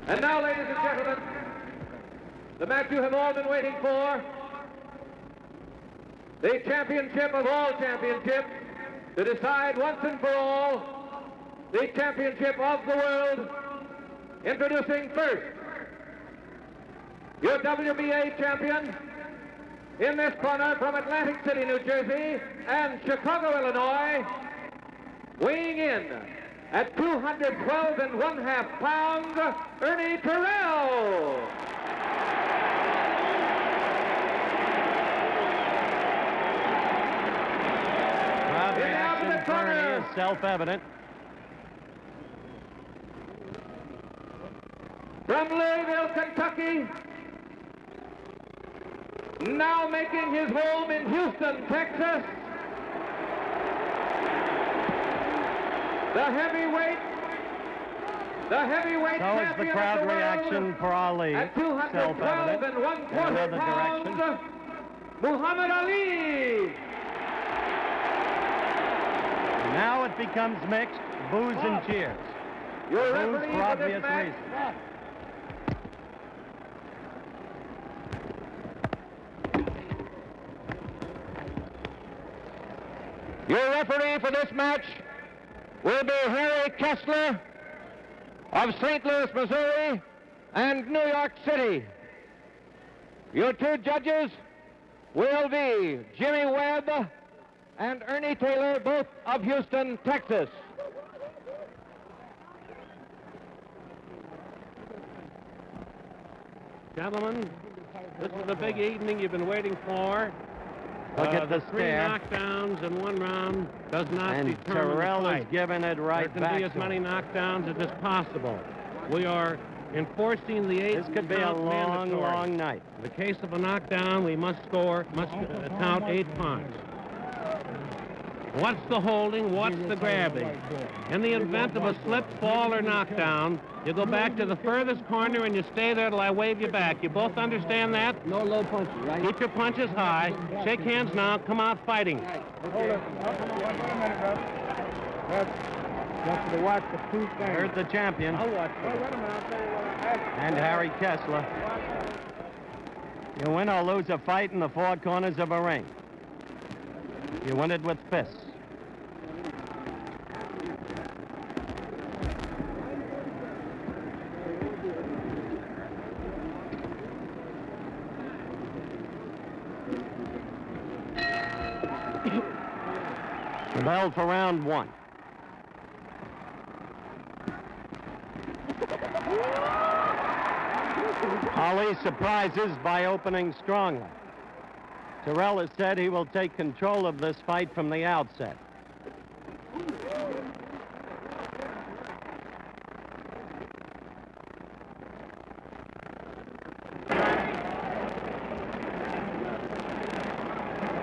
And now, ladies and gentlemen, the match you have all been waiting for, the championship of all championships, to decide once and for all the championship of the world. Introducing first, your WBA champion, in this corner from Atlantic City, New Jersey, and Chicago, Illinois, weighing in at 212 1/2 pounds, Ernie Terrell. Crowd reaction for Ernie is self-evident. From Louisville, Kentucky, now making his home in Houston, Texas, the heavyweight So is the champion crowd of the reaction world for Ali. at 212 Self-evident. 1/4 In another pounds, direction. Muhammad Ali. Now it becomes mixed. Boos and cheers. Your Boos referee for for this obvious match, reasons. Your referee for this match will be Harry Kessler of St. Louis, Missouri, and New York City. Your two judges will be Jimmy Webb and Ernie Taylor, both of Houston, Texas. Gentlemen, this is the big evening you've been waiting for. Look at the three stare. knockdowns in one round does not And determine Terrell the is fight. giving it right There back can be as to many him. knockdowns as is possible. We are enforcing the This could be a eight-count long, mandatory. long night. In the case of a knockdown, we must count 8 points. What's the holding? What's the grabbing? In the event of a slip, fall, or knockdown, you go back to the furthest corner and you stay there till I wave you back. You both understand that? No low punches, right? Keep your punches high. Shake hands now. Come out fighting. Hold it. Wait a minute, Rep. Just to watch the two things. Heard the champion I'll watch it. Wait a minute, I'll tell you what I asked. and Harry Kessler. You win or lose a fight in the four corners of a ring. You win it with fists. The bell for round one. Ali surprises by opening strongly. Terrell has said he will take control of this fight from the outset.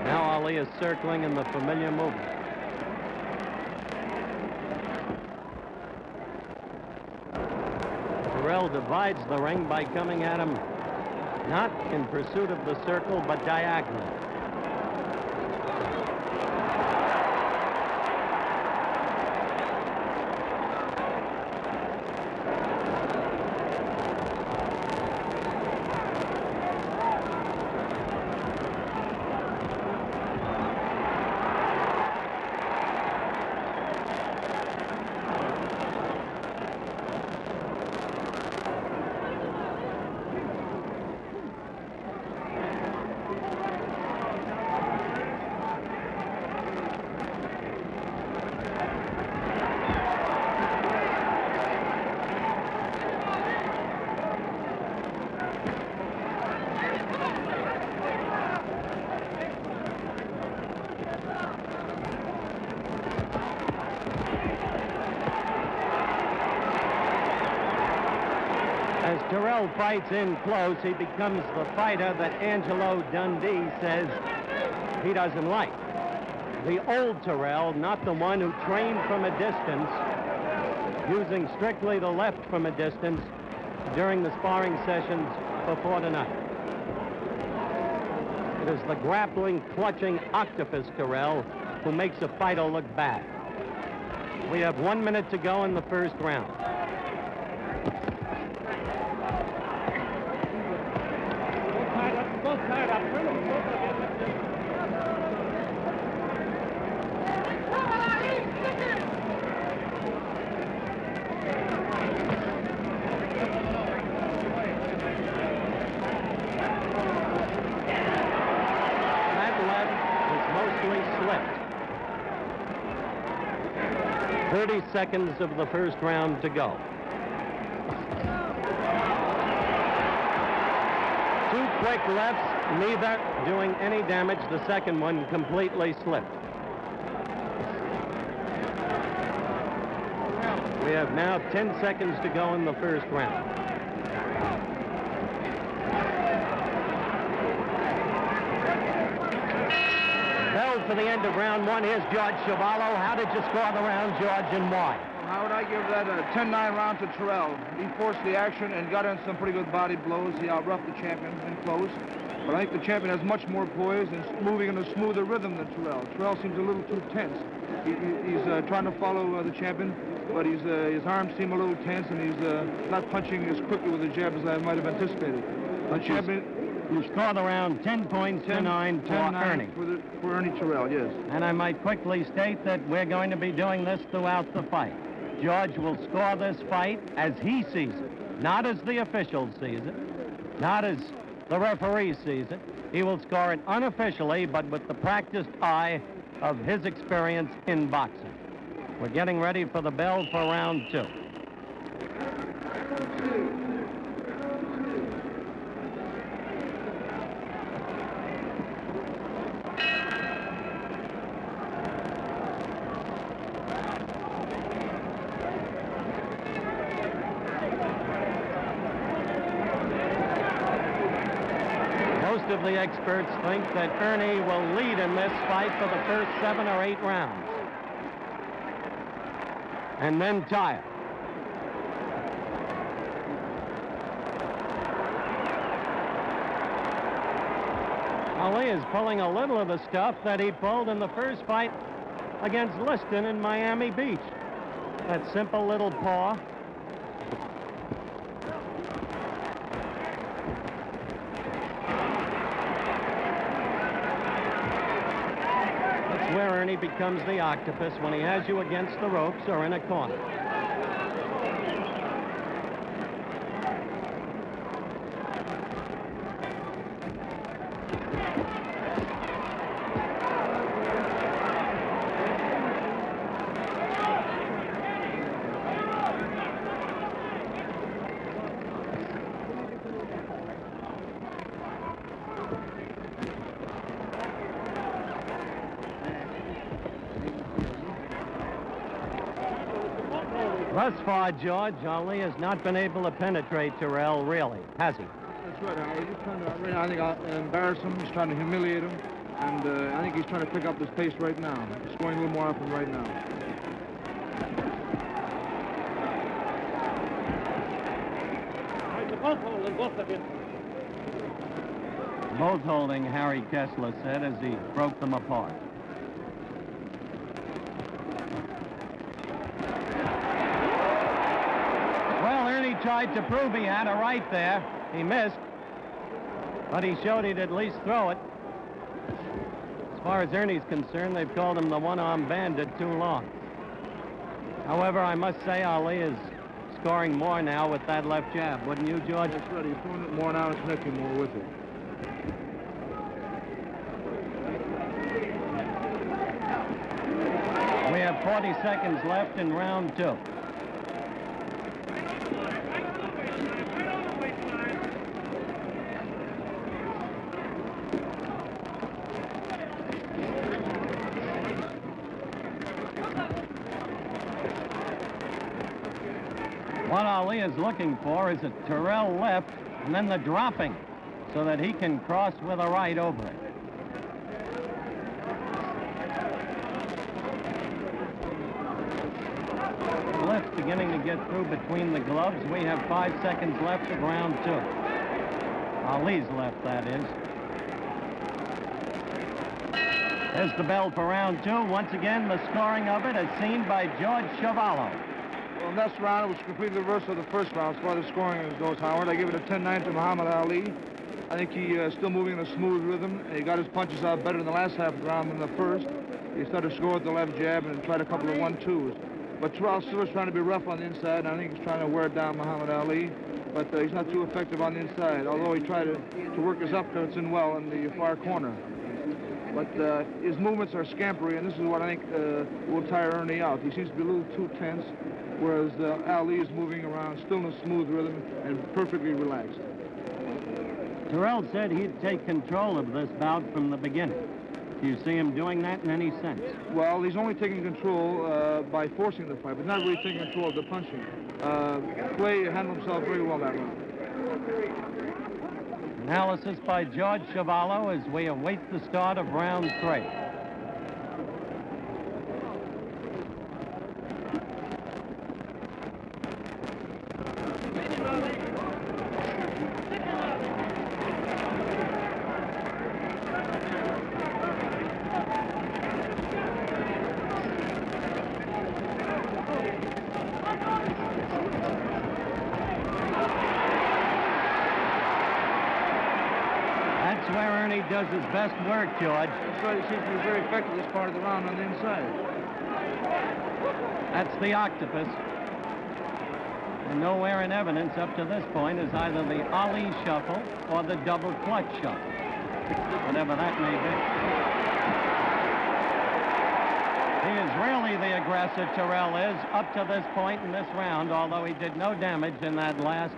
Now Ali is circling in the familiar movement. Terrell divides the ring by coming at him not in pursuit of the circle, but diagonal. As Terrell fights in close, he becomes the fighter that Angelo Dundee says he doesn't like. The old Terrell, not the one who trained from a distance, using strictly the left from a distance during the sparring sessions before tonight. It is the grappling, clutching octopus Terrell who makes a fighter look bad. We have 1 minute to go in the first round. both tied up. Turn them both again. That left was mostly slipped. 30 seconds of the first round to go. Two quick lefts, neither doing any damage. The second one completely slipped. We have now 10 seconds to go in the first round. Bell for the end of round one. Here's George Chavallo. How did you score the round, George, and why? Howard, I give that a 10-9 round to Terrell. He forced the action and got in some pretty good body blows. He out-roughed the champion in close. But I think the champion has much more poise and is moving in a smoother rhythm than Terrell. Terrell seems a little too tense. He's trying to follow the champion, but his arms seem a little tense, and he's not punching as quickly with the jab as I might have anticipated. The champion... You score the round 10 points to 9 for Ernie. For Ernie Terrell, yes. And I might quickly state that we're going to be doing this throughout the fight. George will score this fight as he sees it, not as the officials sees it, not as the referee sees it. He will score it unofficially, but with the practiced eye of his experience in boxing. We're getting ready for the bell for round 2. Most of the experts think that Ernie will lead in this fight for the first 7 or 8 rounds. And then tire. Ali is pulling a little of the stuff that he pulled in the first fight against Liston in Miami Beach. That simple little paw. Where Ernie becomes the octopus when he has you against the ropes or in a corner. Thus far, George, Ali has not been able to penetrate Terrell, really, has he? That's right, Howard. He's trying to, I think, embarrass him. He's trying to humiliate him. And I think he's trying to pick up his pace right now. He's scoring a little more often right now. Both holding, Harry Kessler said as he broke them apart. Tried to prove he had a right there. He missed, but he showed he'd at least throw it. As far as Ernie's concerned, they've called him the one-arm bandit too long. However, I must say Ali is scoring more now with that left jab, wouldn't you, George? That's right. He's throwing it more now and connecting more with it. We have 40 seconds left in round 2. What Ali is looking for is a Terrell left and then the dropping so that he can cross with a right over it. The lift's beginning to get through between the gloves. We have 5 seconds left of round 2. Ali's left, that is. There's the bell for round 2. Once again, the scoring of it as seen by George Chavallo. Well, in this round, it was completely the reverse of the first round as far as scoring goes, Howard. I give it a 10-9 to Muhammad Ali. I think he still moving in a smooth rhythm. He got his punches out better in the last half of the round than the first. He started to score with the left jab and tried a couple of 1-2s. But Terrell still is trying to be rough on the inside, and I think he's trying to wear down Muhammad Ali. But he's not too effective on the inside, although he tried to work his upcuts in well in the far corner. But his movements are scampery, and this is what I think will tire Ernie out. He seems to be a little too tense, whereas Ali is moving around still in a smooth rhythm and perfectly relaxed. Terrell said he'd take control of this bout from the beginning. Do you see him doing that in any sense? Well, he's only taking control by forcing the fight, but not really taking control of the punching. Clay handled himself very well that round. Analysis by George Chavallo as we await the start of round 3. Where Ernie does his best work, George. That's right. He seems to be very effective this part of the round on the inside. That's the octopus. And nowhere in evidence up to this point is either the Ali shuffle or the double clutch shuffle, whatever that may be. He is really the aggressor, Terrell is, up to this point in this round, although he did no damage in that last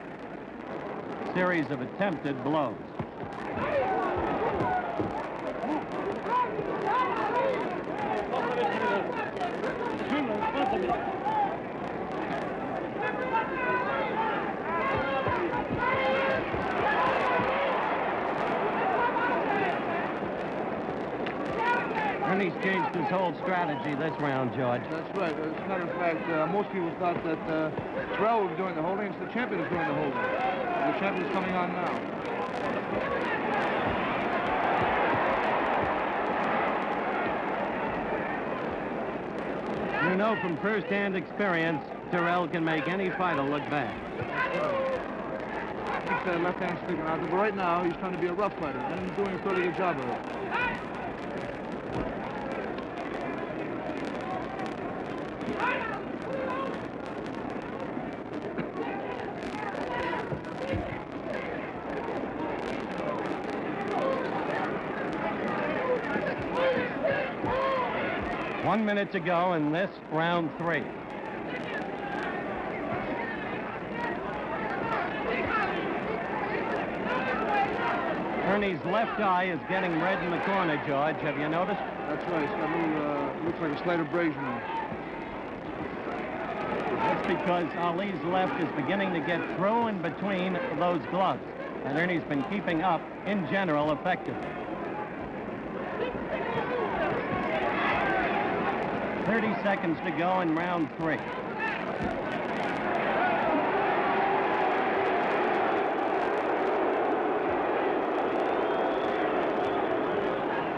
series of attempted blows. Ernie's changed his whole strategy this round, George. That's right. As a matter of fact, most people thought that Terrell was doing the holding. It's the champion who's doing the holding. The champion is coming on now. You know from first-hand experience, Terrell can make any fighter look bad. Keeps that left hand sticking out there, but right now he's trying to be a rough fighter, and he's doing a fairly good job of it. One minute to go in this round 3. Ernie's left eye is getting red in the corner, George. Have you noticed? That's right. It's got a little, looks like a slight abrasion. That's because Ali's left is beginning to get through in between those gloves. And Ernie's been keeping up, in general, effectively. 30 seconds to go in round 3.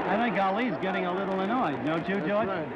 I think Ali's getting a little annoyed, don't you, George? That's right.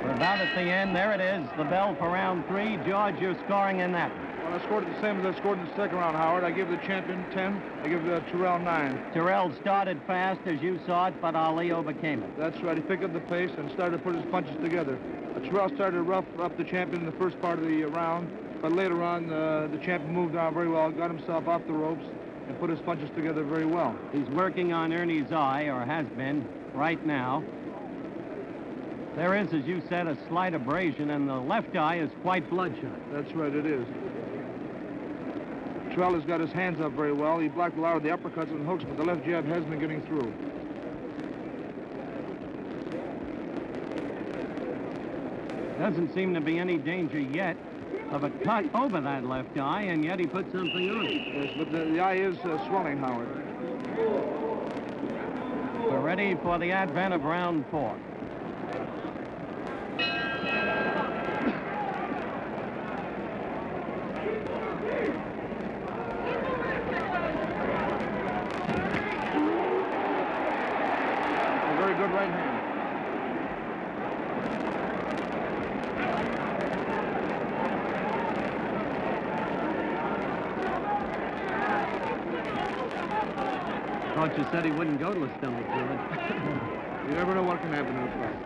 We're about at the end. There it is, the bell for round 3. George, you're scoring in that. Well, I scored the same as I scored in the second round, Howard. I give the champion 10. I give Terrell 9. Terrell started fast, as you saw it, but Ali overcame it. That's right. He picked up the pace and started to put his punches together. Terrell started rough up the champion in the first part of the round, but later on, the champion moved on very well, got himself off the ropes, and put his punches together very well. He's working on Ernie's eye, or has been, right now. There is, as you said, a slight abrasion, and the left eye is quite bloodshot. That's right, it is. Terrell has got his hands up very well. He blocked a lot of the uppercuts and hooks, but the left jab has been getting through. Doesn't seem to be any danger yet of a cut over that left eye, and yet he put something on it. Yes, but the eye is swelling, Howard. We're ready for the advent of round 4. Thought you said he wouldn't go to a stomach, George. You never know what can happen in a fight.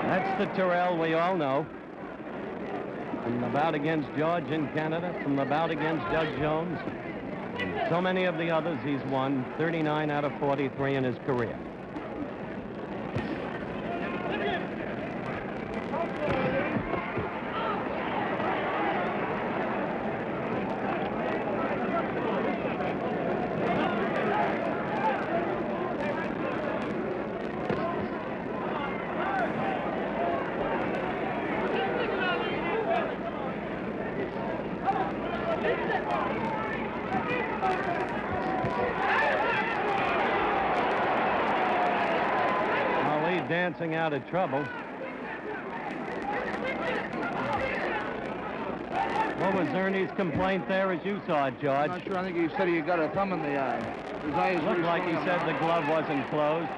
That's the Terrell we all know. From the bout against George in Canada, from the bout against Doug Jones, and so many of the others he's won, 39 out of 43 in his career. Dancing out of trouble. What was Ernie's complaint there as you saw it, George? I'm not sure. I think he said he got a thumb in the eye. His eye is Looked like he said the glove wasn't closed.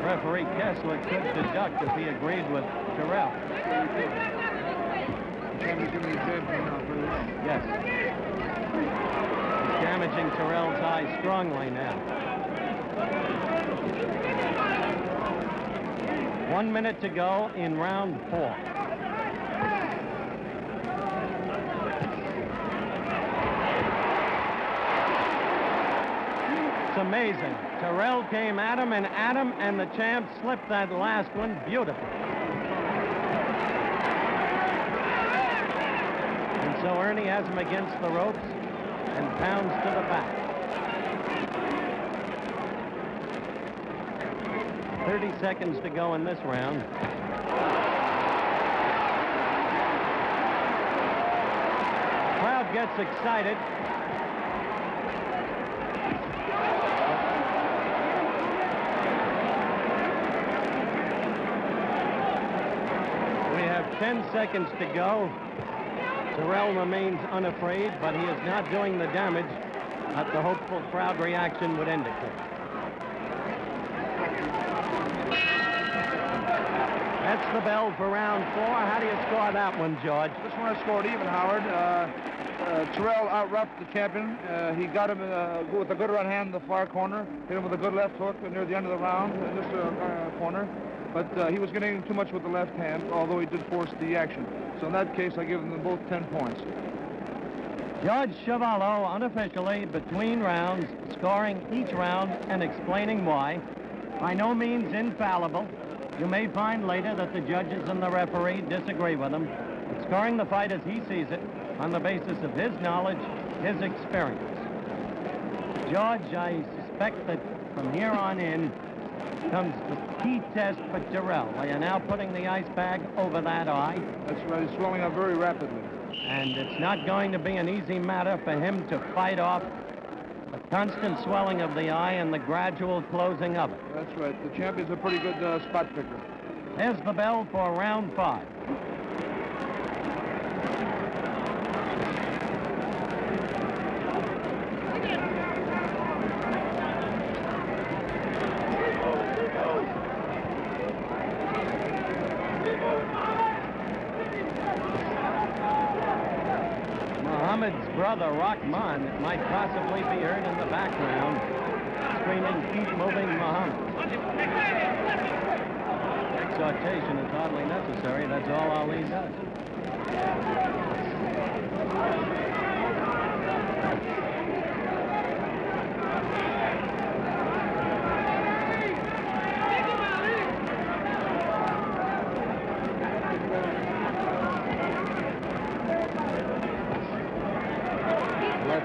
Referee Kessler could deduct if he agreed with Terrell. Champion's giving the champion now pretty well. Yes. He's damaging Terrell's eye strongly now. 1 minute to go in round 4. It's amazing. Terrell came at him, and the champ slipped that last one beautifully. And so Ernie has him against the ropes and pounds to the back. 30 seconds to go in this round. Crowd gets excited. We have 10 seconds to go. Terrell remains unafraid, but he is not doing the damage that the hopeful crowd reaction would indicate. That's the bell for round 4. How do you score that one, George? This one I scored even, Howard. Terrell out-roughed the champion. He got him with a good right hand in the far corner, hit him with a good left hook near the end of the round in this corner. But he was getting too much with the left hand, although he did force the action. So in that case, I give them both 10 points. Judge Chavallo, unofficially, between rounds, scoring each round and explaining why. By no means infallible. You may find later that the judges and the referee disagree with him, but scoring the fight as he sees it on the basis of his knowledge, his experience. George, I suspect that from here on in comes the key test for Terrell. Are you now putting the ice bag over that eye? That's right. It's swelling up very rapidly. And it's not going to be an easy matter for him to fight off the constant swelling of the eye and the gradual closing of it. That's right. The champion's a pretty good spot picker. There's the bell for round 5. Muhammad's brother, Rahman, might possibly be heard in the background, screaming, "Keep moving, Muhammad." Exhortation is hardly necessary. That's all Ali does.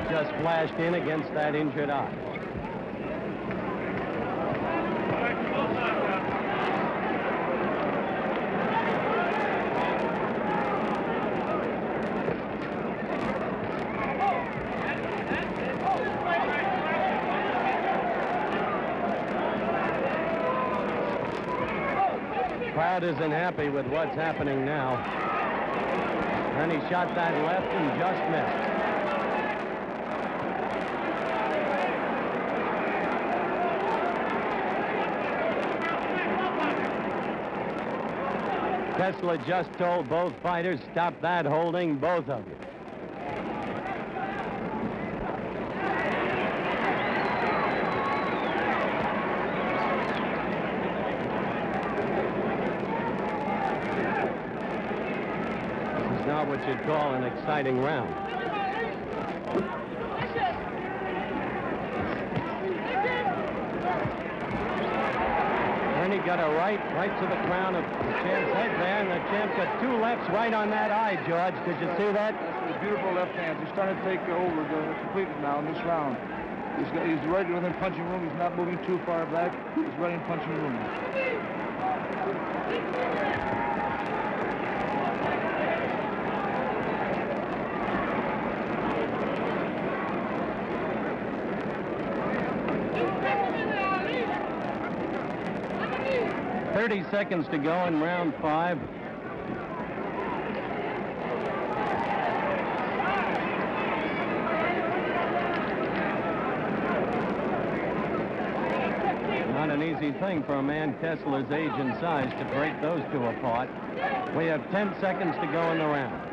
Just flashed in against that injured eye. Crowd isn't happy with what's happening now. And he shot that left and just missed. Kessler just told both fighters, stop that holding, both of you. This is not what you'd call an exciting round. Ernie got a right to the crown of the champ's head there, and the champ got two lefts right on that eye, George. Did you see that? That's a beautiful left hand. He's starting to take over completely now in this round. He's right within punching room. He's not moving too far back. He's right in punching room. .30 seconds to go in round 5. Not an easy thing for a man Kessler's age and size to break those two apart. We have 10 seconds to go in the round.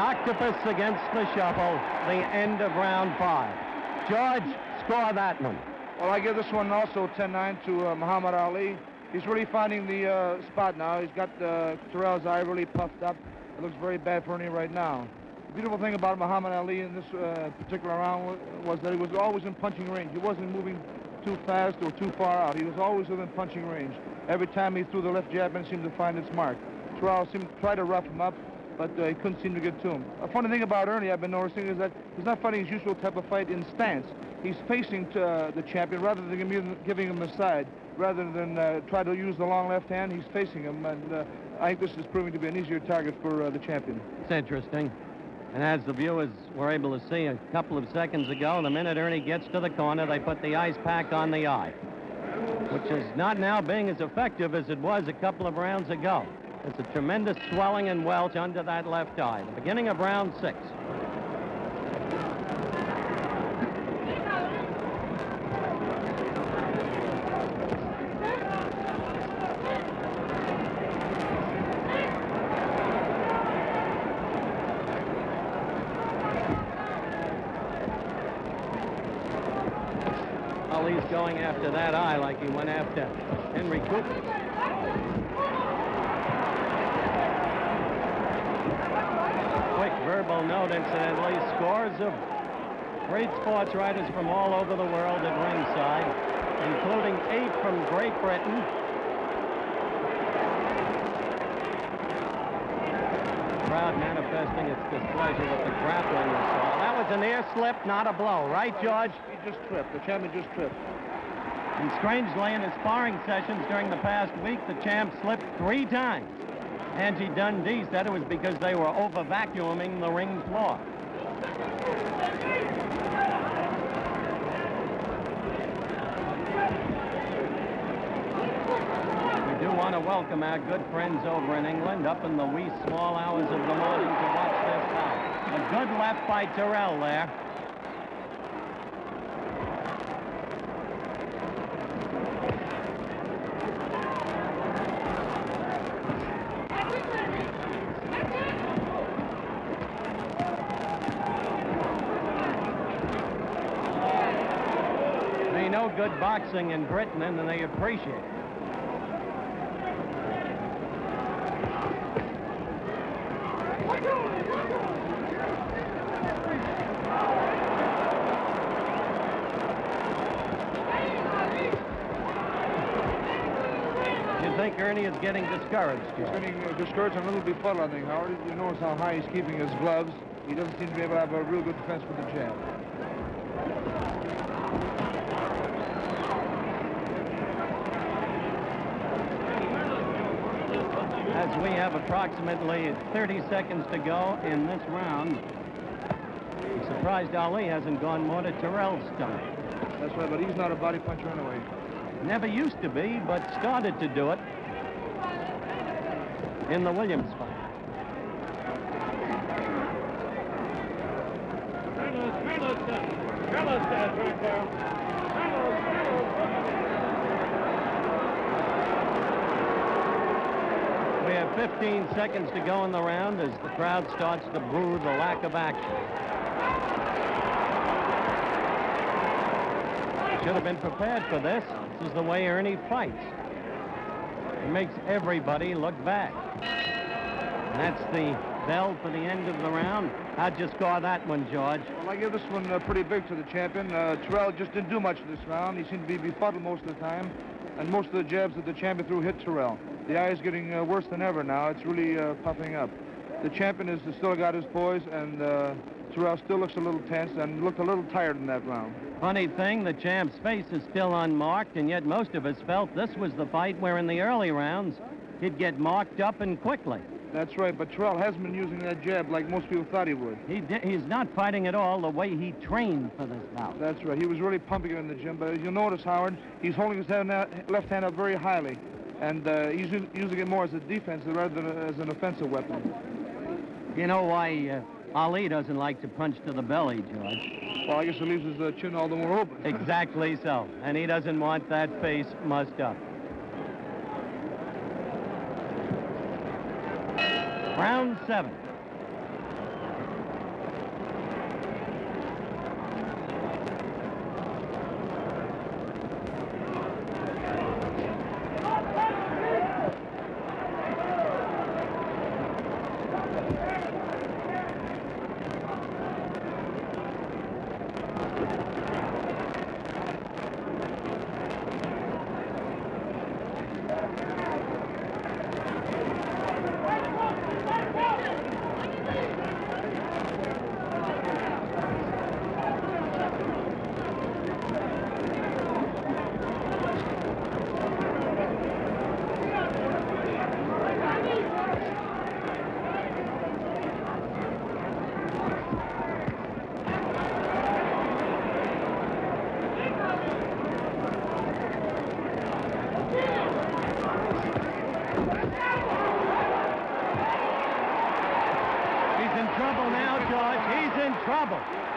Octopus against the shuffle, the end of round 5. George, score that one. Well, I give this one also 10-9 to Muhammad Ali. He's really finding the spot now. He's got Terrell's eye really puffed up. It looks very bad for Ernie right now. The beautiful thing about Muhammad Ali in this particular round was that he was always in punching range. He wasn't moving too fast or too far out. He was always within punching range. Every time he threw the left jab and seemed to find its mark. Terrell seemed to try to rough him up, but he couldn't seem to get to him. A funny thing about Ernie I've been noticing is that he's not fighting his usual type of fight in stance. He's facing the champion rather than giving him the side. Rather than try to use the long left hand, he's facing him, and I think this is proving to be an easier target for the champion. It's interesting. And as the viewers were able to see a couple of seconds ago, the minute Ernie gets to the corner, they put the ice pack on the eye, which is not now being as effective as it was a couple of rounds ago. It's a tremendous swelling and welch under that left eye. The beginning of round 6. Ali's going after that eye like he went after Henry Cooper. Verbal note, incidentally, scores of great sports writers from all over the world at ringside, including 8 from Great Britain. The crowd manifesting its displeasure with the grappling we saw. That was an air slip, not a blow, right, George? He just tripped. The champion just tripped. And strangely, in his sparring sessions during the past week, the champ slipped 3 times. Angie Dundee said it was because they were over-vacuuming the ring floor. We do want to welcome our good friends over in England up in the wee small hours of the morning to watch this bout. A good left by Terrell there. Good boxing in Britain, and they appreciate it. You think Ernie is getting discouraged? He's getting discouraged and a little befuddled, I think, Howard. You notice how high he's keeping his gloves. He doesn't seem to be able to have a real good defense with the jab. As we have approximately 30 seconds to go in this round, I'm surprised Ali hasn't gone more to Terrell's stomach. That's right, but he's not a body puncher anyway. Never used to be, but started to do it in the Williams fight. We have 15 seconds to go in the round as the crowd starts to boo the lack of action. Should have been prepared for this. This is the way Ernie fights. He makes everybody look bad. And that's the bell for the end of the round. How'd you score that one, George? Well, I give this one pretty big to the champion. Terrell just didn't do much this round. He seemed to be befuddled most of the time, and most of the jabs that the champion threw hit Terrell. The eye is getting worse than ever now. It's really puffing up. The champion has still got his poise, and Terrell still looks a little tense and looked a little tired in that round. Funny thing, the champ's face is still unmarked, and yet most of us felt this was the fight where in the early rounds he'd get marked up and quickly. That's right, but Terrell hasn't been using that jab like most people thought he would. He's not fighting at all the way he trained for this bout. That's right. He was really pumping it in the gym, but as you'll notice, Howard, he's holding his left hand up very highly, and he's using it more as a defense rather than as an offensive weapon. You know why Ali doesn't like to punch to the belly, George? Well, I guess it leaves his chin all the more open. Exactly so, and he doesn't want that face mussed up. Round 7.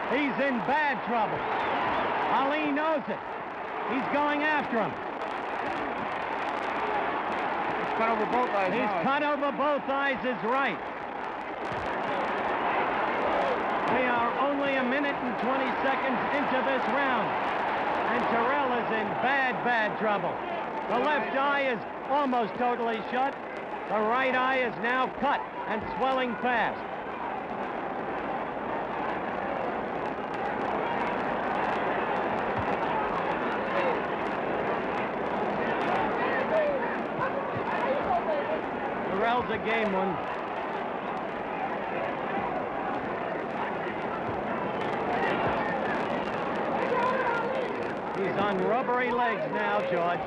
He's in bad trouble. Ali knows it. He's going after him. He's cut over both eyes. He's cut over both eyes is right. We are only a minute and 20 seconds into this round. And Terrell is in bad trouble. The left eye is almost totally shut. The right eye is now cut and swelling fast. Terrell's a game one. He's on rubbery legs now, George.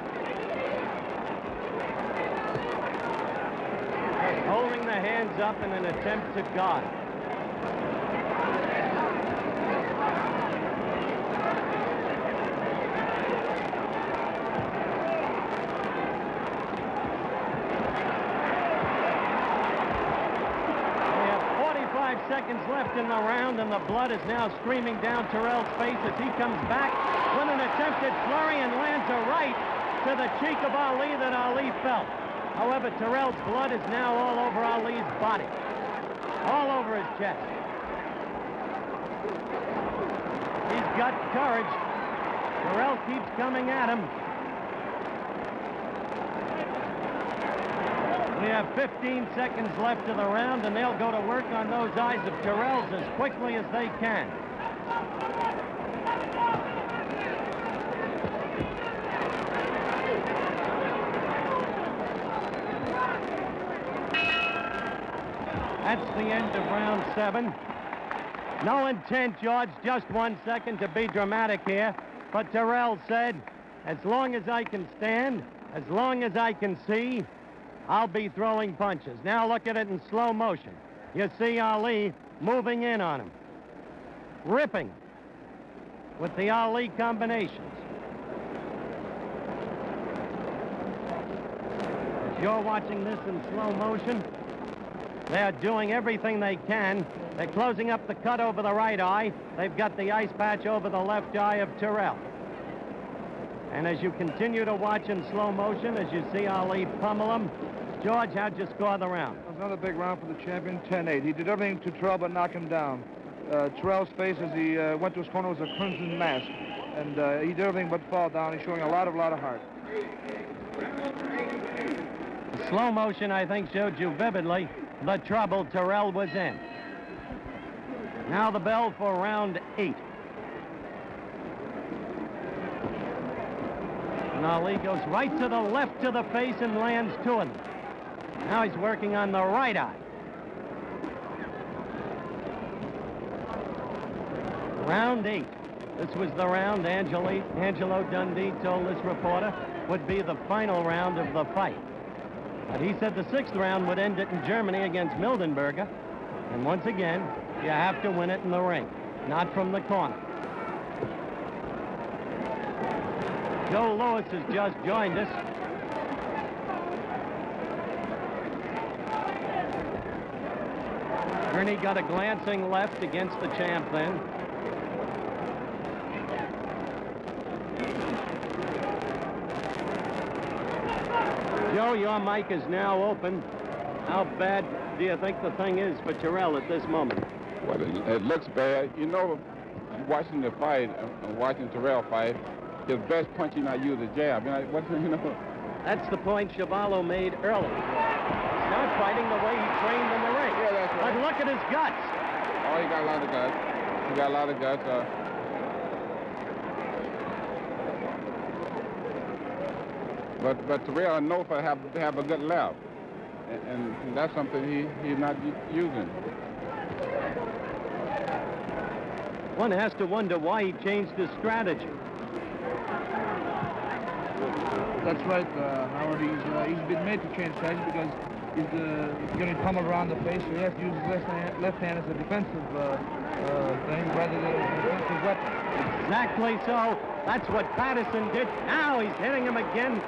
Just holding the hands up in an attempt to guard. Seconds left in the round, and the blood is now streaming down Terrell's face as he comes back with an attempted flurry and lands a right to the cheek of Ali that Ali felt. However, Terrell's blood is now all over Ali's body, all over his chest. He's got courage. Terrell keeps coming at him. We have 15 seconds left of the round, and they'll go to work on those eyes of Terrell's as quickly as they can. That's the end of round 7. No intent, George, just 1 second to be dramatic here. But Terrell said, as long as I can stand, as long as I can see, I'll be throwing punches. Now look at it in slow motion. You see Ali moving in on him, ripping with the Ali combinations. As you're watching this in slow motion, They're doing everything they can. They're closing up the cut over the right eye. They've got the ice patch over the left eye of Terrell. And as you continue to watch in slow motion, as you see Ali pummel him, George, how'd you score the round? Another big round for the champion, 10-8. He did everything to Terrell but knock him down. Terrell's face as he went to his corner was a crimson mask. And he did everything but fall down. He's showing a lot of heart. The slow motion, I think, showed you vividly the trouble Terrell was in. Now the bell for round 8. And Ali goes right to the left to the face and lands 2 of them. Now he's working on the right eye. Round 8. This was the round Angelo Dundee told this reporter would be the final round of the fight. But he said the 6th round would end it in Germany against Mildenberger. And once again, you have to win it in the ring, not from the corner. Joe Louis has just joined us. Ernie got a glancing left against the champ then. Joe, your mic is now open. How bad do you think the thing is for Terrell at this moment? Well, it looks bad. You know, watching the fight, watching Terrell fight, his best punch he not use a jab. You know. That's the point Chevalo made earlier. He's not fighting the way he trained in the ring. Yeah, that's right. But look at his guts. Oh, he got a lot of guts. He got a lot of guts. But Terrell, I know for have a good left, and that's something he's not using. One has to wonder why he changed his strategy. That's right, Howard. He's been made to change strategy because he's getting pummeled around the face, so he has to use his left hand as a defensive thing rather than as a defensive weapon. Exactly so. That's what Patterson did. Now he's hitting him again,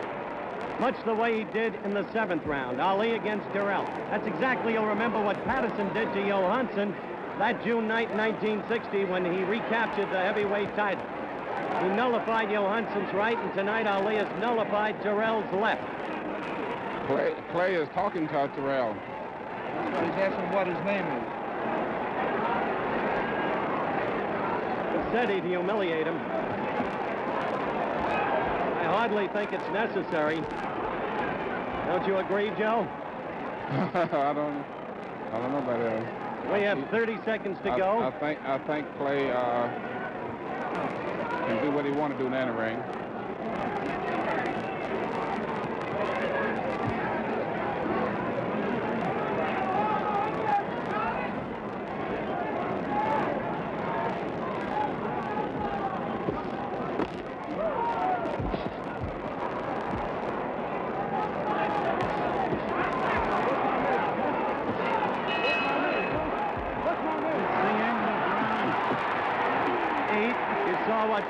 much the way he did in the 7th round. Ali against Terrell. That's exactly, you'll remember what Patterson did to Johansson that June night in 1960 when he recaptured the heavyweight title. He nullified Johansson's right, and tonight Ali has nullified Terrell's left. Clay is talking to Terrell. That's why he's asking what his name is. He said he'd humiliate him. I hardly think it's necessary. Don't you agree, Joe? I don't know about that. We have 30 seconds to go. I think Clay can do what he want to do in the ring.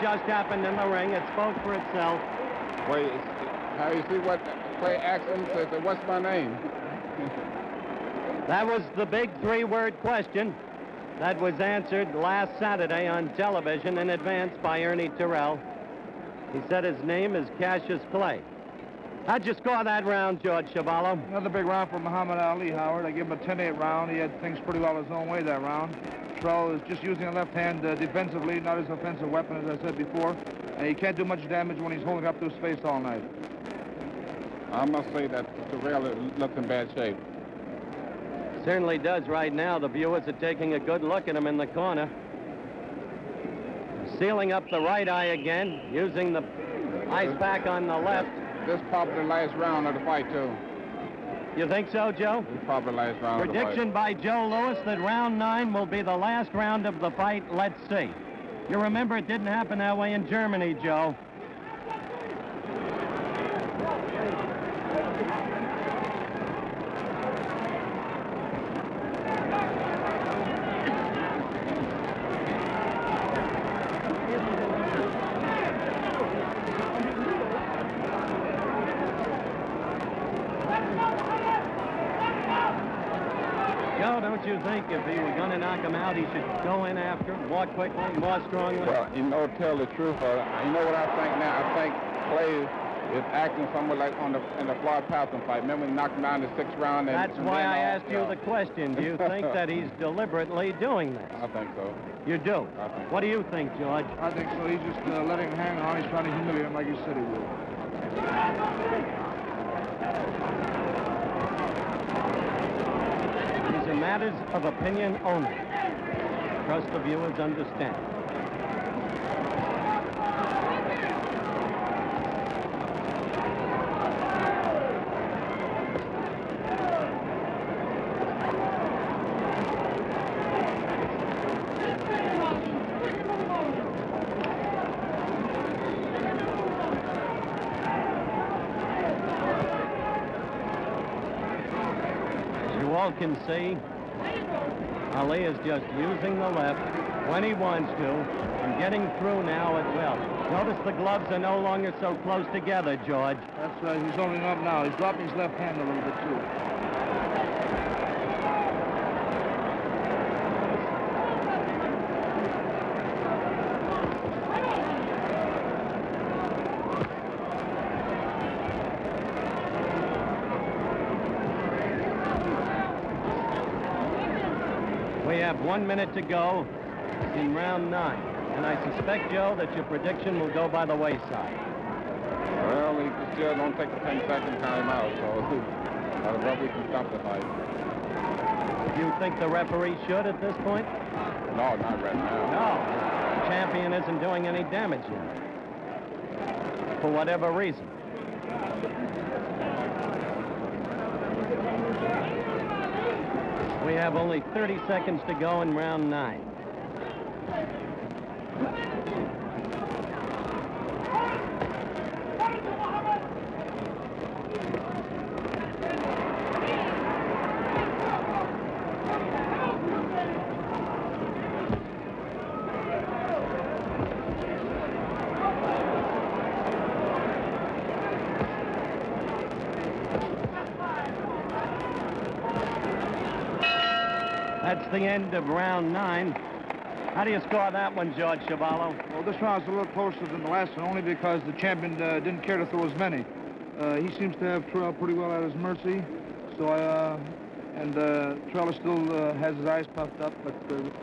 Just happened in the ring. It spoke for itself. Wait, how you see what Clay asked him? Said, what's my name? That was the big 3-word question that was answered last Saturday on television in advance by Ernie Terrell. He said his name is Cassius Clay. How'd you score that round, George Chevalo? Another big round for Muhammad Ali, Howard. I give him a 10-8 round. He had things pretty well his own way that round. Terrell is just using a left hand defensively, not his offensive weapon, as I said before. And he can't do much damage when he's holding up to his face all night. I must say that Terrell looks in bad shape. Certainly does right now. The viewers are taking a good look at him in the corner. Sealing up the right eye again, using the ice pack on the left. This probably the last round of the fight, too. You think so, Joe? This probably the last round Prediction of the fight. by Joe Louis that round 9 will be the last round of the fight. Let's see. You remember it didn't happen that way in Germany, Joe. Joe, don't you think if he were going to knock him out, he should go in after him more quickly, more strongly? Well, to tell the truth, you know what I think now? I think Clay is acting somewhat like in the Floyd Patterson fight. Remember when he knocked him down in the 6th round? That's why I asked you the question. Do you think that he's deliberately doing this? I think so. You do? I think so. What do you think, George? I think so. He's just letting him hang on. He's trying to humiliate him like he said he would. These are matters of opinion only. Trust the viewers understand. All can see, Ali is just using the left when he wants to and getting through now at will. Notice the gloves are no longer so close together, George. That's right. He's opening up now. He's dropping his left hand a little bit, too. We have 1 minute to go in round 9. And I suspect, Joe, that your prediction will go by the wayside. Well, he still don't take the 10-second time out, so I hope we can stop the fight. Do you think the referee should at this point? No, not right now. No. The champion isn't doing any damage yet. For whatever reason. We have only 30 seconds to go in round 9. That's the end of round 9. How do you score that one, George Chuvalo? Well, this round's a little closer than the last one, only because the champion didn't care to throw as many. He seems to have Terrell pretty well at his mercy. So, Terrell still has his eyes puffed up, but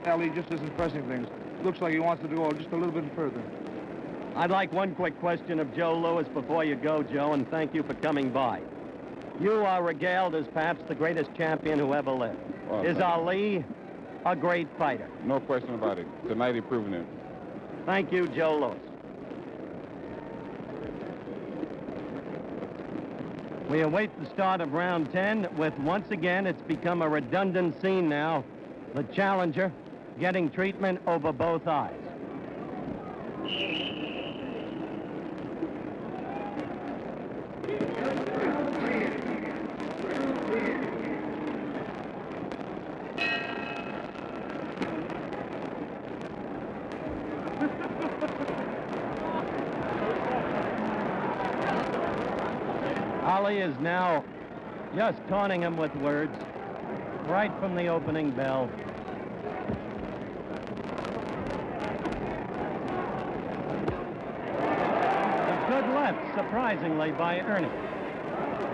Ali just isn't pressing things. Looks like he wants to go just a little bit further. I'd like one quick question of Joe Louis before you go, Joe, and thank you for coming by. You are regaled as perhaps the greatest champion who ever lived. Well, Is Ali a great fighter? No question about it. Tonight he's proven it. Thank you, Joe Louis. We await the start of round 10 with, once again, it's become a redundant scene now. The challenger getting treatment over both eyes. Ali is now just taunting him with words right from the opening bell. A good left, surprisingly, by Ernie,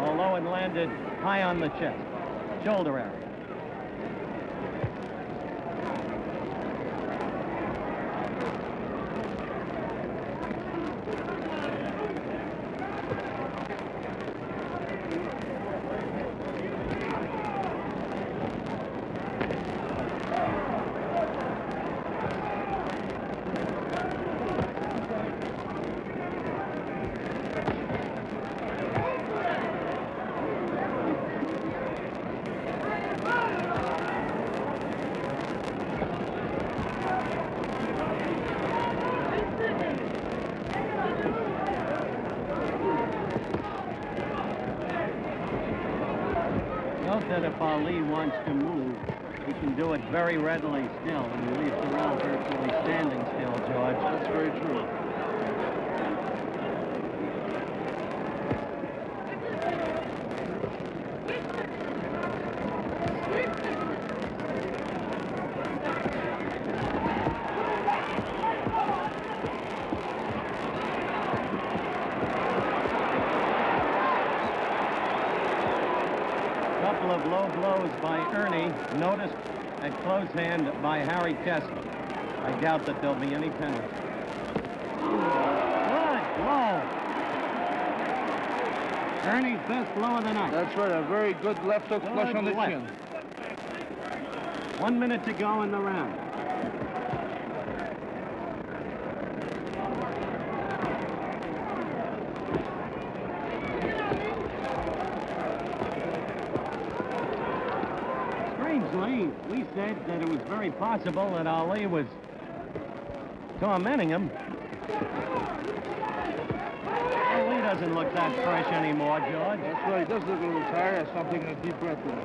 although it landed high on the chest, shoulder area. Note that if Ali wants to move, he can do it very readily still, and he leaves Terrell virtually standing still, George. That's very true. low blows by Ernie, noticed at close hand by Harry Kessler. I doubt that there'll be any penalty. Good blow. Ernie's best blow of the night. That's right, a very good left hook flush on the left. chin. 1 minute to go in the round. Strangely, we said that it was very possible that Ali was tormenting him. Ali doesn't look that fresh anymore, George. That's right, he does look a little tired. I saw him taking a deep breath in.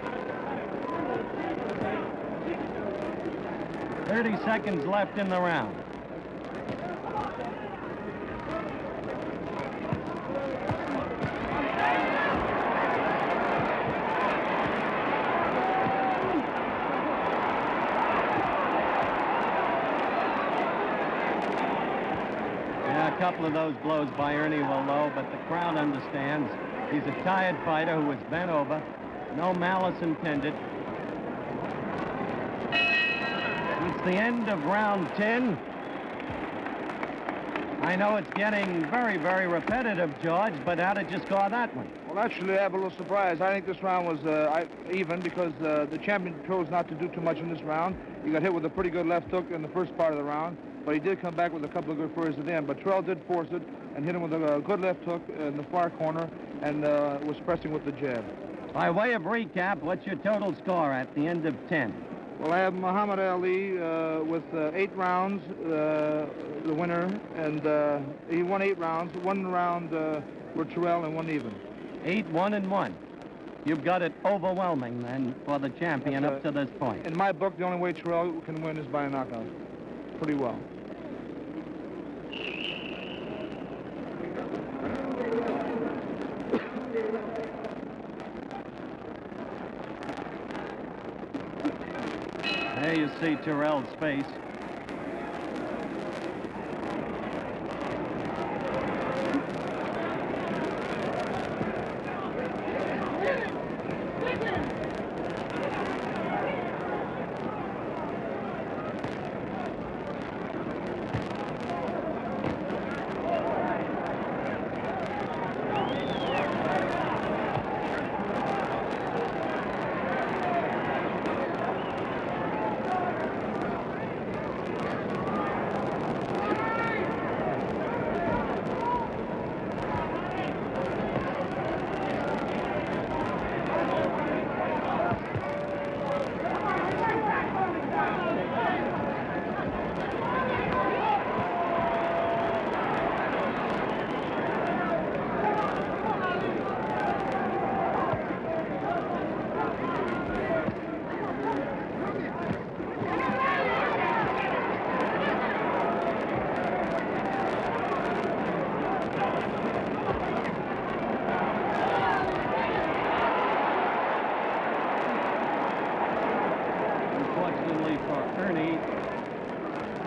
30 seconds left in the round. Yeah, a couple of those blows by Ernie were low, but the crowd understands. He's a tired fighter who was bent over. No malice intended. It's the end of round 10. I know it's getting very, very repetitive, George, but how did you score that one? Well, actually, I have a little surprise. I think this round was even because the champion chose not to do too much in this round. He got hit with a pretty good left hook in the first part of the round, but he did come back with a couple of good flurries at the end. But Terrell did force it and hit him with a good left hook in the far corner and was pressing with the jab. By way of recap, what's your total score at the end of 10? Well, I have Muhammad Ali with 8 rounds, the winner, and he won 8 rounds. 1 round were Terrell and 1 even. 8-1-1. You've got it overwhelming, then, for the champion up to this point. In my book, the only way Terrell can win is by a knockout. Pretty well. There you see Terrell's face.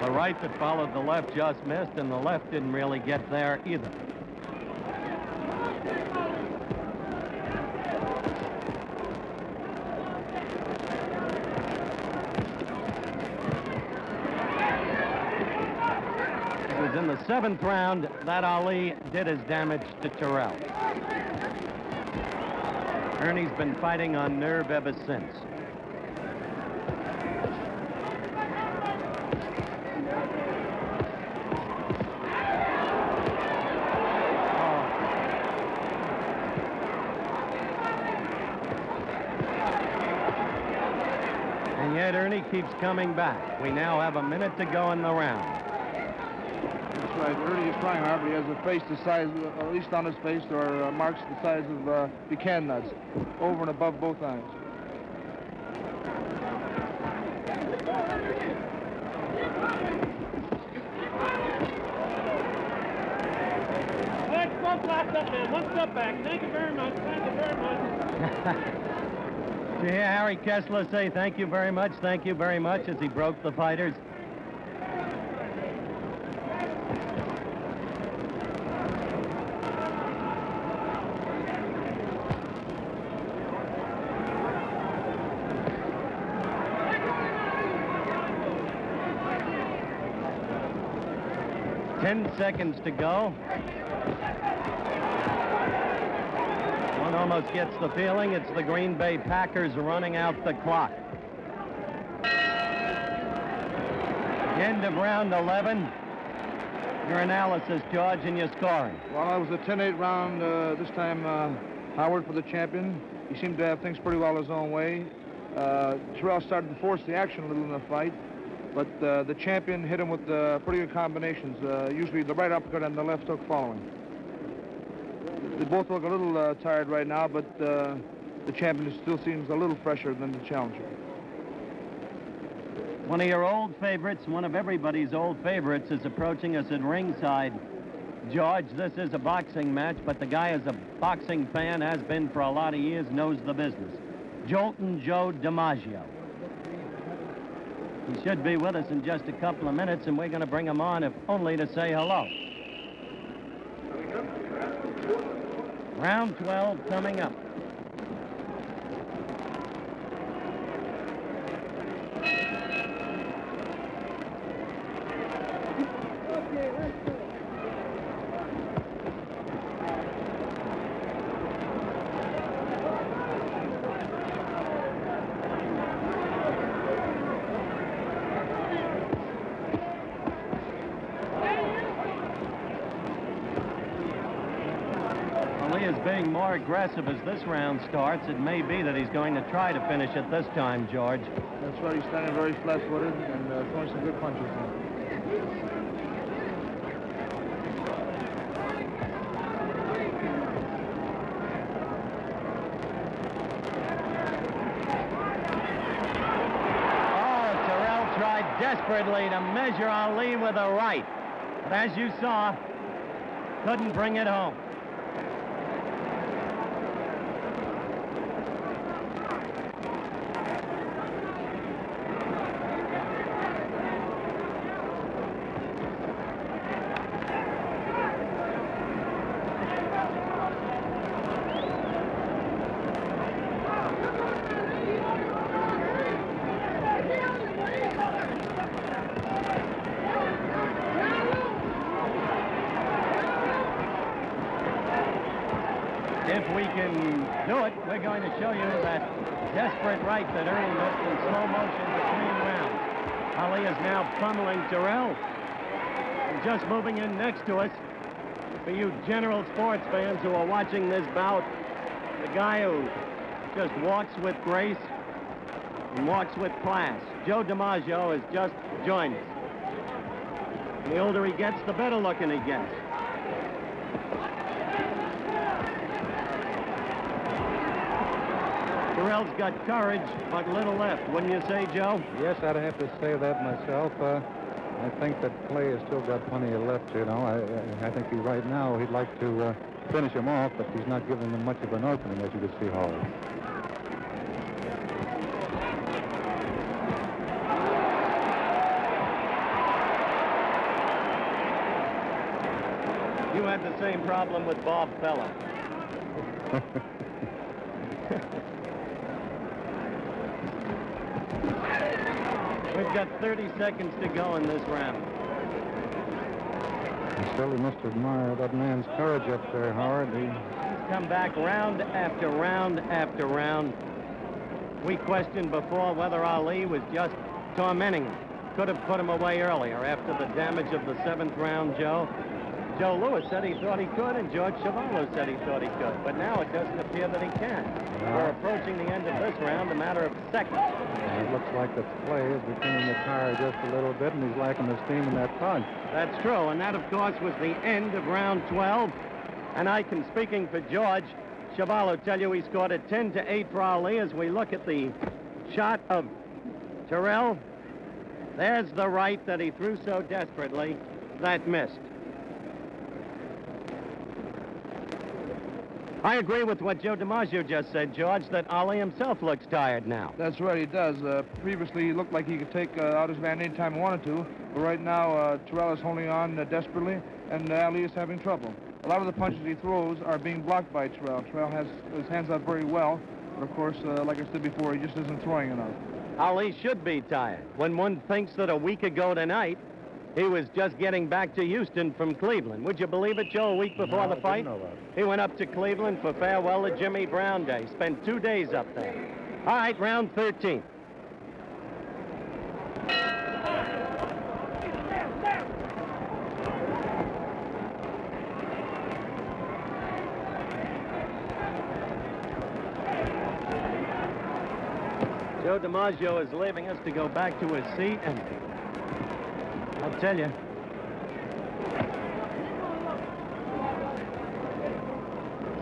The right that followed the left just missed, and the left didn't really get there either. It was in the 7th round that Ali did his damage to Terrell. Ernie's been fighting on nerve ever since. And yet Ernie keeps coming back. We now have a minute to go in the round. That's right. Ernie is trying hard, but he has a face the size, at least on his face, there are marks the size of pecan nuts, over and above both eyes. One step back. Thank you very much. Thank you very much. Did you hear Harry Kessler say thank you very much as he broke the fighters? 10 seconds to go. One almost gets the feeling it's the Green Bay Packers running out the clock. End of round 11. Your analysis, George, and your scoring. Well, it was a 10-8 round this time. Howard for the champion. He seemed to have things pretty well his own way. Terrell started to force the action a little in the fight, but the champion hit him with pretty good combinations, usually the right uppercut and the left hook following. They both look a little tired right now, but the champion still seems a little fresher than the challenger. One of your old favorites, one of everybody's old favorites, is approaching us at ringside. George, this is a boxing match, but the guy is a boxing fan, has been for a lot of years, knows the business. Joltin' Joe DiMaggio. He should be with us in just a couple of minutes, and we're going to bring him on, if only to say hello. Round 12 coming up. Being more aggressive as this round starts, it may be that he's going to try to finish it this time, George. That's right. He's standing very flat-footed and throwing some good punches. Oh, Terrell tried desperately to measure Ali with a right, but as you saw, couldn't bring it home. If we can do it, we're going to show you that desperate right that Ernie missed in slow motion between rounds. Ali is now pummeling Terrell. And just moving in next to us, for you general sports fans who are watching this bout, the guy who just walks with grace and walks with class. Joe DiMaggio has just joined us. And the older he gets, the better looking he gets. Terrell's got courage, but little left, wouldn't you say, Joe? Yes, I'd have to say that myself. I think that Clay has still got plenty of left, you know. I think right now he'd like to finish him off, but he's not giving him much of an opening, as you can see, Howard. You had the same problem with Bob Feller. We've got 30 seconds to go in this round. You certainly must admire that man's courage up there, Howard. He's come back round after round after round. We questioned before whether Ali was just tormenting him. Could have put him away earlier after the damage of the 7th round, Joe. Joe Louis said he thought he could, and George Chuvalo said he thought he could. But now it doesn't appear that he can. We're approaching the end of this round, a matter of seconds. It looks like that Clay is becoming the tire just a little bit, and he's lacking the steam in that punch. That's true, and that, of course, was the end of round 12. And I can, speaking for George Chuvalo, tell you he scored a 10-8 for Ali as we look at the shot of Terrell. There's the right that he threw so desperately that missed. I agree with what Joe DiMaggio just said, George, that Ali himself looks tired now. That's right, he does. Previously, he looked like he could take out his man anytime he wanted to. But right now, Terrell is holding on desperately, and Ali is having trouble. A lot of the punches he throws are being blocked by Terrell. Terrell has his hands out very well, but of course, like I said before, he just isn't throwing enough. Ali should be tired. When one thinks that a week ago tonight, He was just getting back to Houston from Cleveland. Would you believe it, Joe, a week before the fight? Didn't know that. He went up to Cleveland for farewell to Jimmy Brown Day. Spent 2 days up there. All right, round 13. Joe DiMaggio is leaving us to go back to his seat, and I'll tell you,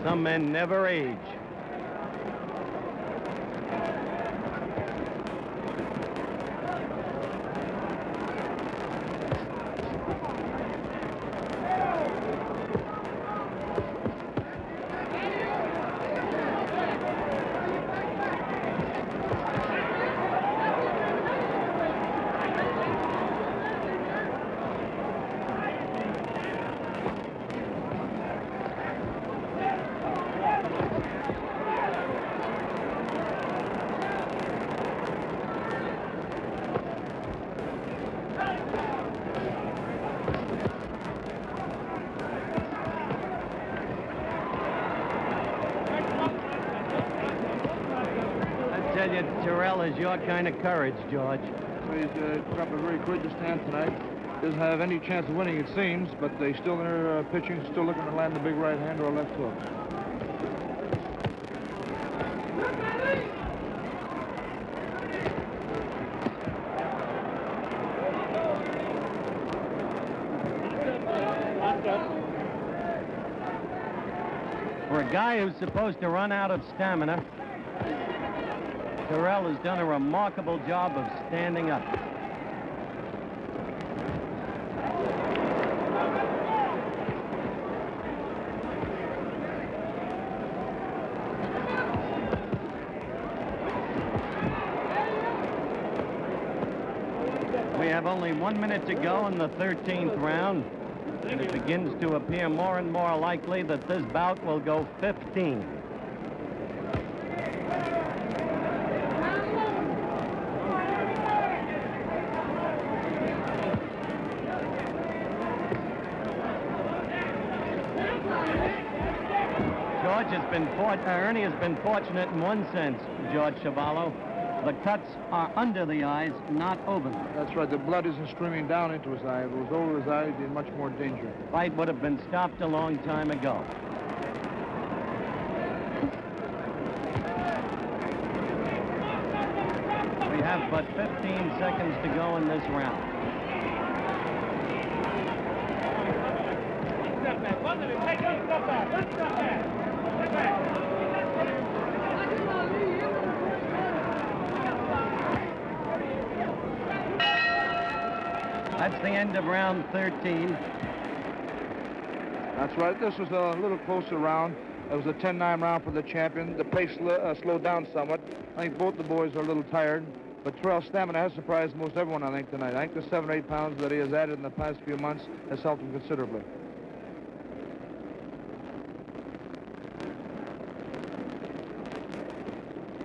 some men never age. I tell you, Terrell is your kind of courage, George. So he's put up a very courageous stand tonight. Doesn't have any chance of winning, it seems, but they still in their pitching, still looking to land the big right hand or a left hook. For a guy who's supposed to run out of stamina, Terrell has done a remarkable job of standing up. We have only 1 minute to go in the 13th round, and it begins to appear more and more likely that this bout will go 15. Ernie has been fortunate in one sense, George Chavallo. The cuts are under the eyes, not over them. That's right. The blood isn't streaming down into his eye. If it was over his eye, he'd be in much more danger. Fight would have been stopped a long time ago. We have but 15 seconds to go in this round. That's the end of round 13. That's right. This was a little closer round. It was a 10-9 round for the champion. The pace slowed down somewhat. I think both the boys are a little tired. But Terrell's stamina has surprised most everyone, I think, tonight. I think the 7 or 8 pounds that he has added in the past few months has helped him considerably.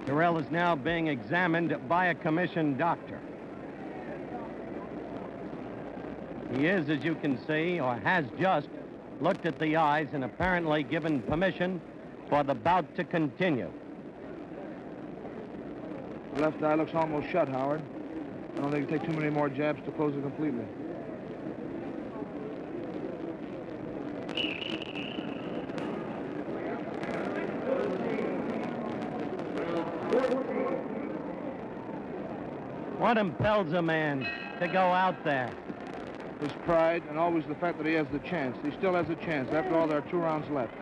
Terrell is now being examined by a commissioned doctor. He is, as you can see, or has just looked at the eyes and apparently given permission for the bout to continue. The left eye looks almost shut, Howard. I don't think it'll take too many more jabs to close it completely. What impels a man to go out there? His pride and always the fact that he has the chance. He still has a chance. After all, there are 2 rounds left.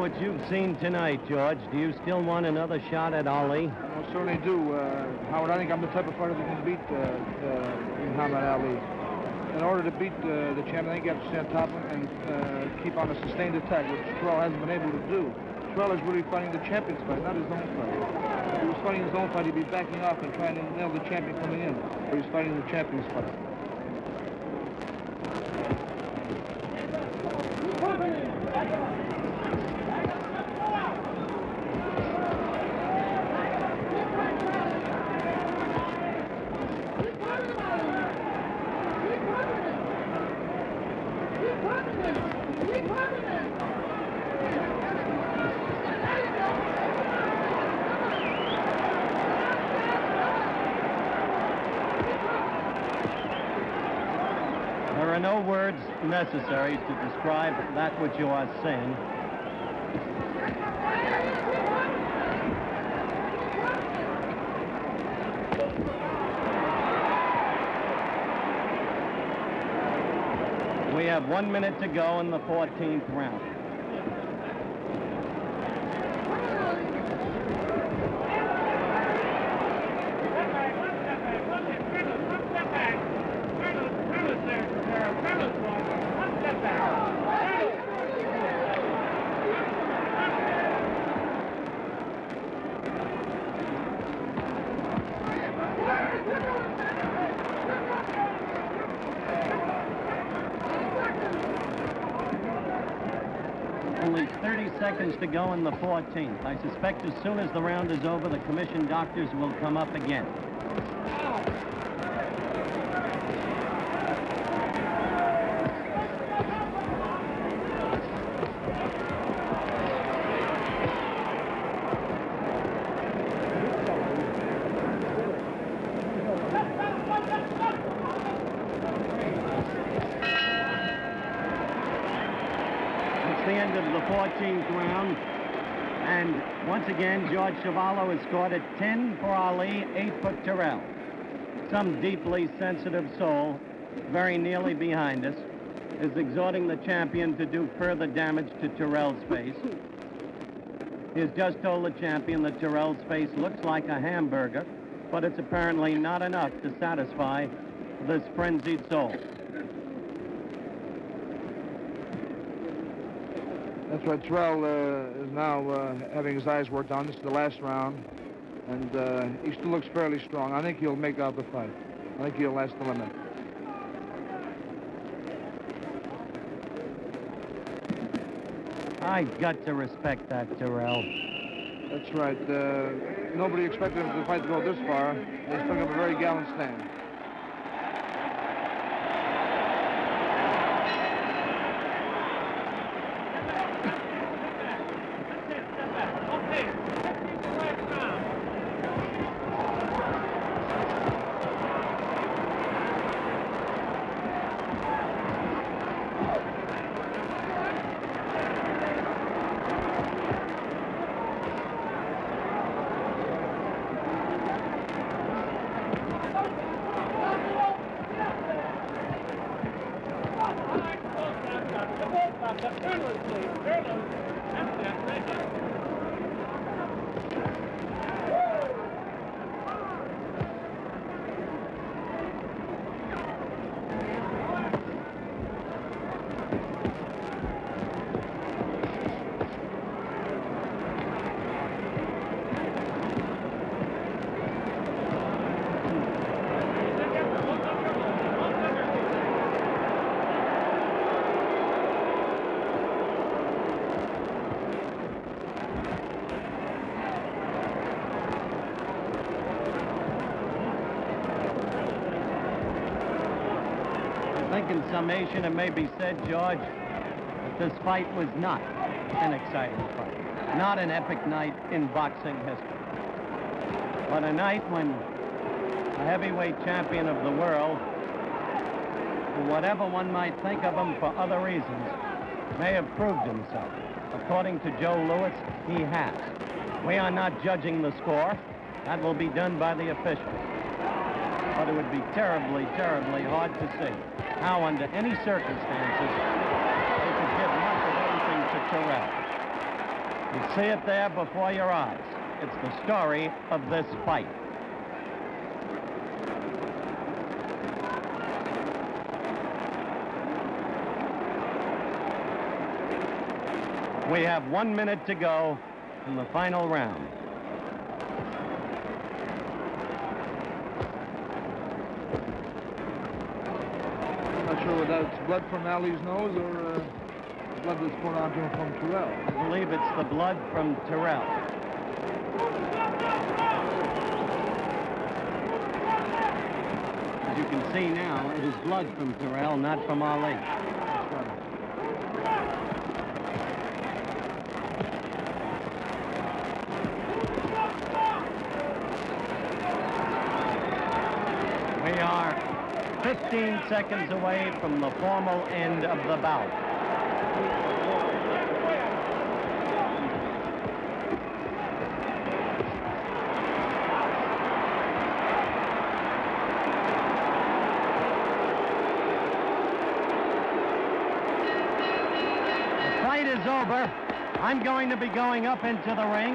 what you've seen tonight, George, do you still want another shot at Ali? I certainly do. Howard, I think I'm the type of fighter that can beat Muhammad Ali. In order to beat the champion, I think you have to stay on top of him and keep on a sustained attack, which Terrell hasn't been able to do. Terrell is really fighting the champion's fight, not his own fight. If he was fighting his own fight, he'd be backing off and trying to nail the champion coming in. But he's fighting the champion's fight. There are no words necessary to describe that which you are seeing. We have 1 minute to go in the 14th round. Only 30 seconds to go in the 14th. I suspect as soon as the round is over, the commission doctors will come up again. It's the end of the 14th round. And once again, George Chuvalo has scored at 10 for Ali, 8 for Terrell. Some deeply sensitive soul, very nearly behind us, is exhorting the champion to do further damage to Terrell's face. He has just told the champion that Terrell's face looks like a hamburger, but it's apparently not enough to satisfy this frenzied soul. That's right. Terrell is now having his eyes worked on. This is the last round, and he still looks fairly strong. I think he'll make out the fight. I think he'll last the limit. I got to respect that, Terrell. That's right. Nobody expected the fight to go this far. He's putting up a very gallant stand. I think in summation, it may be said, George, that this fight was not an exciting fight, not an epic night in boxing history, but a night when a heavyweight champion of the world, whatever one might think of him for other reasons, may have proved himself. According to Joe Louis, he has. We are not judging the score. That will be done by the officials. But it would be terribly, terribly hard to see how, under any circumstances, they could give much of anything to Terrell. You see it there before your eyes. It's the story of this fight. We have 1 minute to go in the final round. I'm not sure whether that's blood from Ali's nose or blood that's poured onto him from Terrell. I believe it's the blood from Terrell. As you can see now, it is blood from Terrell, not from Ali. We are 15 seconds away from the formal end of the bout. The fight is over. I'm going to be going up into the ring.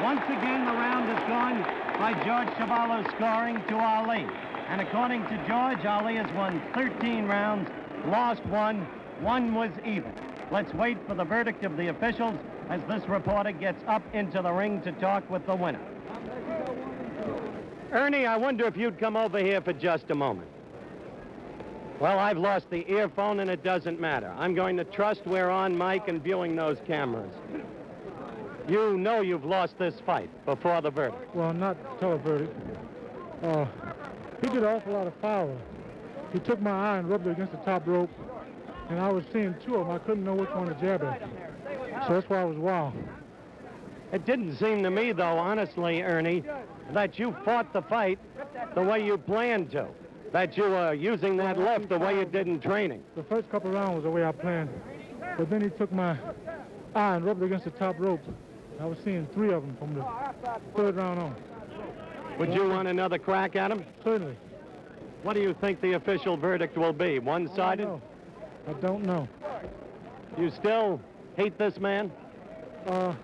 Once again, the round is gone by George Chuvalo's scoring to Ali. And according to George, Ali has won 13 rounds, lost one, one was even. Let's wait for the verdict of the officials as this reporter gets up into the ring to talk with the winner. Ernie, I wonder if you'd come over here for just a moment. Well, I've lost the earphone, and it doesn't matter. I'm going to trust we're on mic and viewing those cameras. You know you've lost this fight before the verdict. Well, not till a verdict. He did an awful lot of power. He took my eye and rubbed it against the top rope, and I was seeing two of them. I couldn't know which one to jab at. So that's why I was wild. It didn't seem to me, though, honestly, Ernie, that you fought the fight the way you planned to, that you were using that left the way you did in training. The first couple rounds was the way I planned, but then he took my eye and rubbed it against the top rope. I was seeing three of them from the third round on. Would you want another crack at him? Certainly. What do you think the official verdict will be? One-sided? I don't know. You still hate this man? I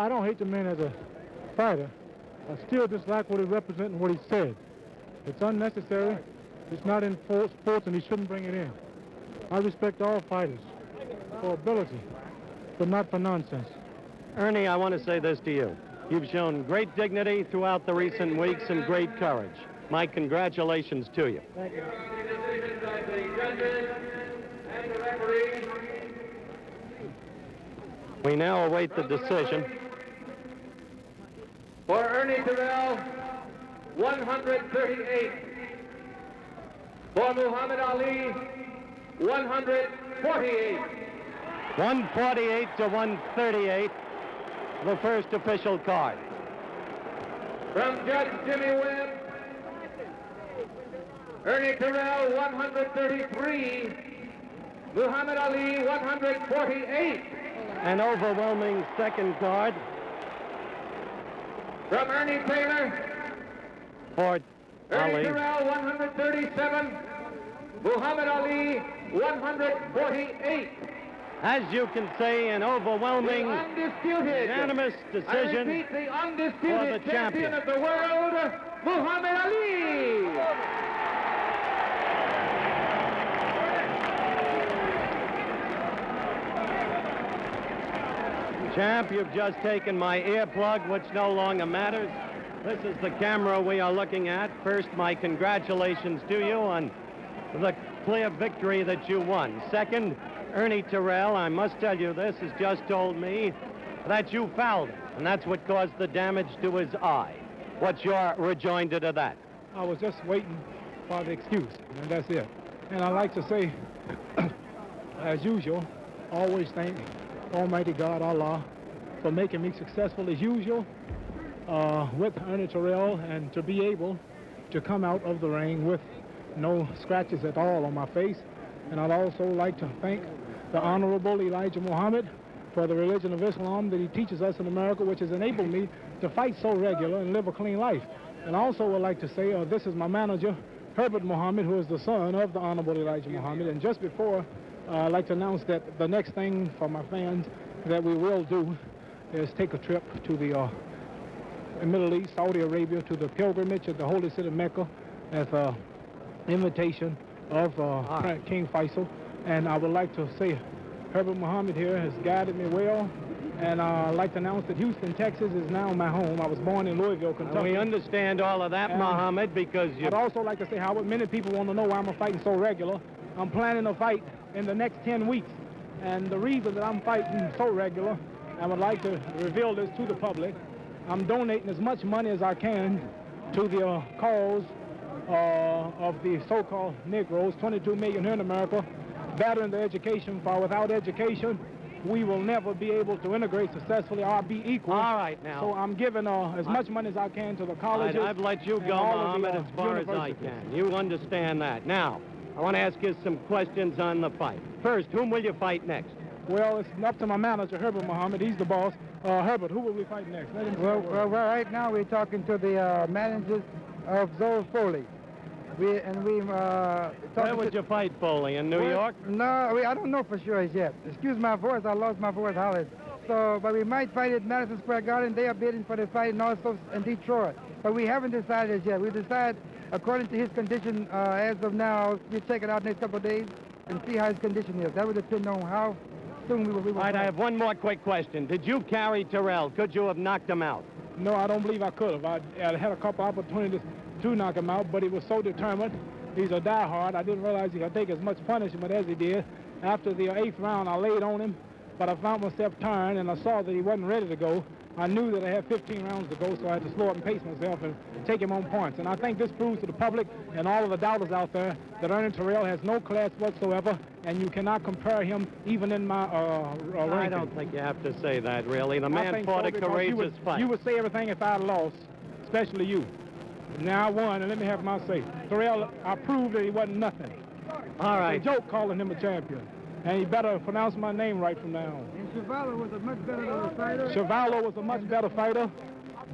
don't hate the man as a fighter. I still dislike what he represents and what he said. It's unnecessary. It's not in sports, and he shouldn't bring it in. I respect all fighters for ability, but not for nonsense. Ernie, I want to say this to you. You've shown great dignity throughout the recent weeks and great courage. My congratulations to you. Thank you. We now await the decision. For Ernie Terrell, 138. For Muhammad Ali, 148. 148 to 138, the first official card. From Judge Jimmy Webb, Ernie Terrell, 133. Muhammad Ali, 148. An overwhelming second card From Ernie Taylor, for Ernie Ali. Terrell, 137. Muhammad Ali, 148. As you can see, an overwhelming, The undisputed, unanimous I decision repeat, the for undisputed the champion. of the world, Muhammad Ali. Champ, you've just taken my earplug, which no longer matters. This is the camera we are looking at. First, my congratulations to you on the clear victory that you won. Second, Ernie Terrell, I must tell you this, has just told me that you fouled him, and that's what caused the damage to his eye. What's your rejoinder to that? I was just waiting for the excuse, and that's it. And I like to say, as usual, always thank Almighty God, Allah, for making me successful as usual with Ernie Terrell, and to be able to come out of the ring with no scratches at all on my face. And I'd also like to thank the Honorable Elijah Muhammad for the religion of Islam that he teaches us in America, which has enabled me to fight so regular and live a clean life. And I also would like to say this is my manager, Herbert Muhammad, who is the son of the Honorable Elijah Muhammad. And just before I'd like to announce that the next thing for my fans that we will do is take a trip to the Middle East, Saudi Arabia, to the pilgrimage at the holy city Mecca as an invitation of King Faisal. And I would like to say Herbert Muhammad here has guided me well. And I'd like to announce that Houston, Texas is now my home. I was born in Louisville, Kentucky. We understand all of that, Muhammad, because you... I'd also like to say, Howard, many people want to know why I'm fighting so regular. I'm planning a fight in the next 10 weeks. And the reason that I'm fighting so regular, I would like to reveal this to the public. I'm donating as much money as I can to the cause of the so-called Negroes, 22 million here in America, bettering their education, for without education, we will never be able to integrate successfully or be equal. All right, now. So I'm giving as much money as I can to the colleges. I've let you go, Muhammad, as far as I can. You understand that. Now, I want to ask you some questions on the fight. First, whom will you fight next? Well, it's up to my manager, Herbert Muhammad. He's the boss. Herbert, who will we fight next? Well, right now we're talking to the managers of Zoe Foley. Where would you fight, Foley? In New York? No, I don't know for sure as yet. Excuse my voice, I lost my voice howling. So, but we might fight at Madison Square Garden. They are bidding for the fight, and also in Detroit. But we haven't decided yet. We decide according to his condition as of now. We'll check it out next couple of days and see how his condition is. That would depend on how soon we will All right, I have one more quick question. Did you carry Terrell? Could you have knocked him out? No, I don't believe I could have. I had a couple opportunities to knock him out, but he was so determined. He's a diehard. I didn't realize he could take as much punishment as he did. After the 8th round, I laid on him, but I found myself turned, and I saw that he wasn't ready to go. I knew that I had 15 rounds to go, so I had to slow up and pace myself and take him on points. And I think this proves to the public and all of the doubters out there that Ernie Terrell has no class whatsoever, and you cannot compare him even in my ranking. I don't think you have to say that, really. The man fought a courageous fight. You would say everything if I lost, especially you. Now I won, and let me have my say. Terrell, I proved that he wasn't nothing. All right. It's a joke calling him a champion. And he better pronounce my name right from now on. And Chevalo was a much better fighter. Chevalo was a much better fighter.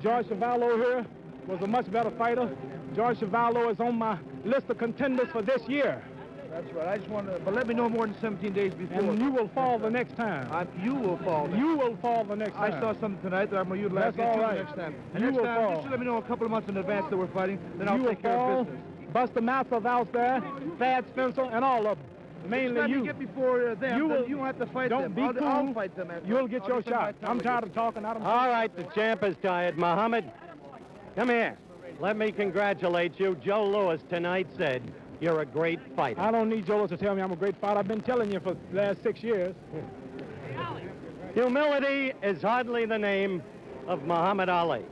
George Chevalo here was a much better fighter. George Chevalo is on my list of contenders for this year. That's right. I just want to, but let me know more than 17 days before. And you will fall the next time. You will fall. You will fall the next time. I saw something tonight that I'm going to utilize That's all right. next time. You next will time, fall. just let me know a couple of months in advance that we're fighting, then I'll You will take care fall. of business. Buster Massive out there, Thad Spencer, and all of them. Mainly let you. me get before them. You will. You don't have to fight Don't them. be cool. I'll fight them. After. You'll get I'll your defend my shot. time I'm with tired you. of talking. I don't. All right, the champ is tired. Muhammad, come here. Let me congratulate you. Joe Louis tonight said you're a great fighter. I don't need Joel to tell me I'm a great fighter. I've been telling you for the last 6 years. Humility is hardly the name of Muhammad Ali.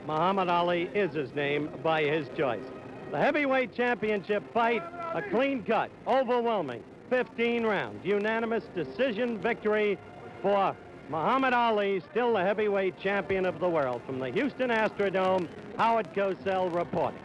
Muhammad Ali is his name by his choice. The heavyweight championship fight, a clean cut, overwhelming, 15 rounds, unanimous decision victory for Muhammad Ali, still the heavyweight champion of the world. From the Houston Astrodome, Howard Cosell reporting.